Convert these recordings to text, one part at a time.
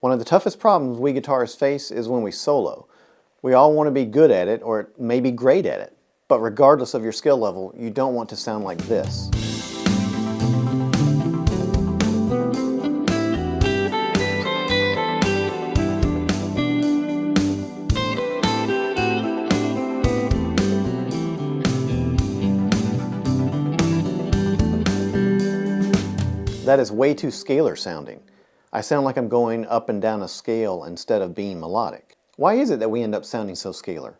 One of the toughest problems we guitarists face is when we solo. We all want to be good at it, or maybe great at it. But regardless of your skill level, you don't want to sound like this. That is way too scalar sounding. I sound like I'm going up and down a scale instead of being melodic. Why is it that we end up sounding so scalar?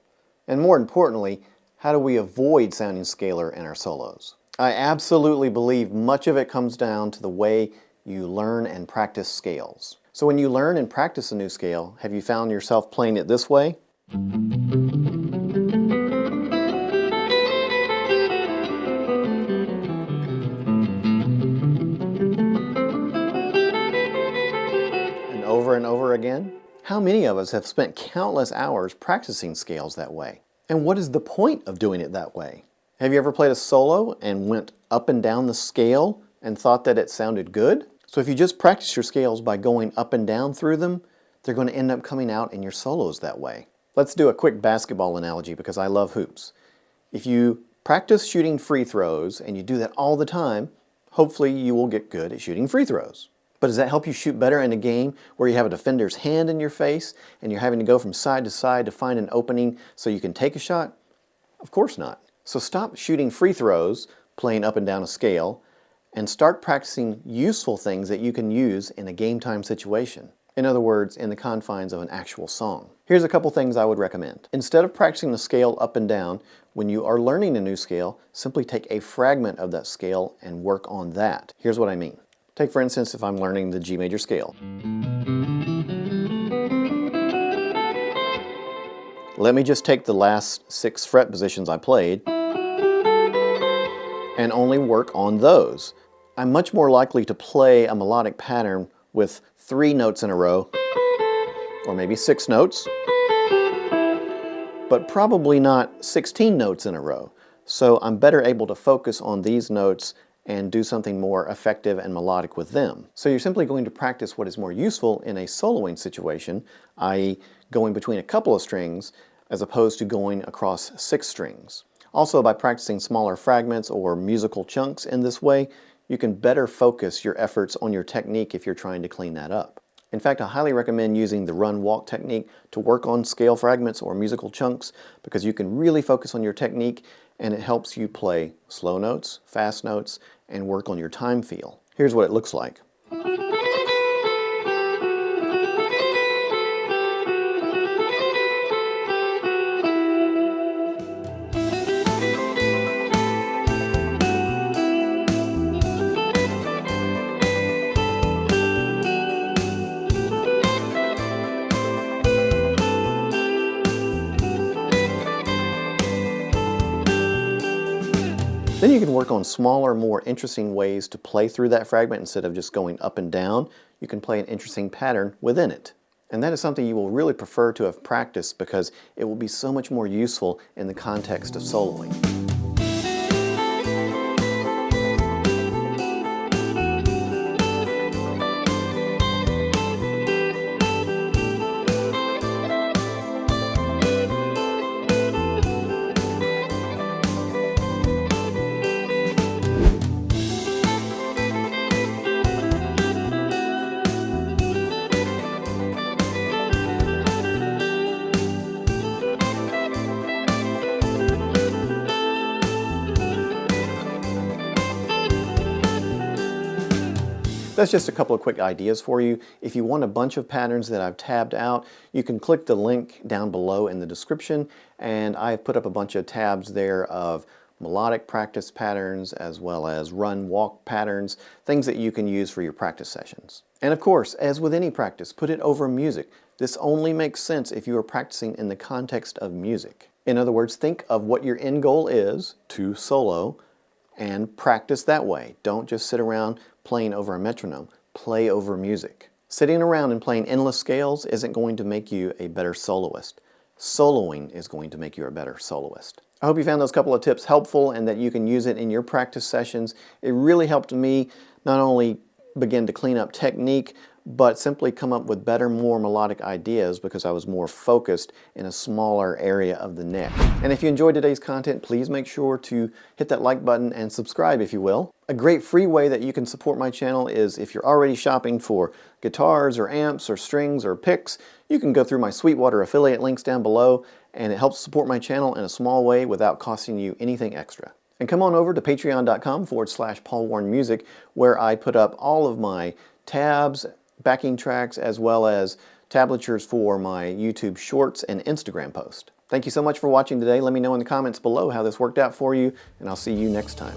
And more importantly, how do we avoid sounding scalar in our solos? I absolutely believe much of it comes down to the way you learn and practice scales. So when you learn and practice a new scale, have you found yourself playing it this way? Over and over again? How many of us have spent countless hours practicing scales that way? And what is the point of doing it that way? Have you ever played a solo and went up and down the scale and thought that it sounded good? So if you just practice your scales by going up and down through them, they're going to end up coming out in your solos that way. Let's do a quick basketball analogy because I love hoops. If you practice shooting free throws and you do that all the time, hopefully you will get good at shooting free throws. But does that help you shoot better in a game where you have a defender's hand in your face and you're having to go from side to side to find an opening so you can take a shot? Of course not. So stop shooting free throws, playing up and down a scale, and start practicing useful things that you can use in a game time situation. In other words, in the confines of an actual song. Here's a couple things I would recommend. Instead of practicing the scale up and down, when you are learning a new scale, simply take a fragment of that scale and work on that. Here's what I mean. Take, for instance, if I'm learning the G major scale. Let me just take the last 6 fret positions I played and only work on those. I'm much more likely to play a melodic pattern with 3 notes in a row, or maybe 6 notes, but probably not 16 notes in a row. So I'm better able to focus on these notes and do something more effective and melodic with them. So you're simply going to practice what is more useful in a soloing situation, i.e. going between a couple of strings as opposed to going across 6 strings. Also, by practicing smaller fragments or musical chunks in this way, you can better focus your efforts on your technique if you're trying to clean that up. In fact, I highly recommend using the run-walk technique to work on scale fragments or musical chunks because you can really focus on your technique and it helps you play slow notes, fast notes, and work on your time feel. Here's what it looks like. Then you can work on smaller, more interesting ways to play through that fragment instead of just going up and down. You can play an interesting pattern within it. And that is something you will really prefer to have practiced because it will be so much more useful in the context of soloing. That's just a couple of quick ideas for you. If you want a bunch of patterns that I've tabbed out, you can click the link down below in the description, and I've put up a bunch of tabs there of melodic practice patterns as well as run-walk patterns, things that you can use for your practice sessions. And of course, as with any practice, put it over music. This only makes sense if you are practicing in the context of music. In other words, think of what your end goal is to solo and practice that way. Don't just sit around playing over a metronome. Play over music. Sitting around and playing endless scales isn't going to make you a better soloist. Soloing is going to make you a better soloist. I hope you found those couple of tips helpful and that you can use it in your practice sessions. It really helped me not only begin to clean up technique, but simply come up with better, more melodic ideas because I was more focused in a smaller area of the neck. And if you enjoyed today's content, please make sure to hit that like button and subscribe if you will. A great free way that you can support my channel is if you're already shopping for guitars or amps or strings or picks, you can go through my Sweetwater affiliate links down below, and it helps support my channel in a small way without costing you anything extra. And come on over to patreon.com/PaulWarrenMusic, where I put up all of my tabs, backing tracks, as well as tablatures for my YouTube shorts and Instagram post. Thank you so much for watching today. Let me know in the comments below how this worked out for you, and I'll see you next time.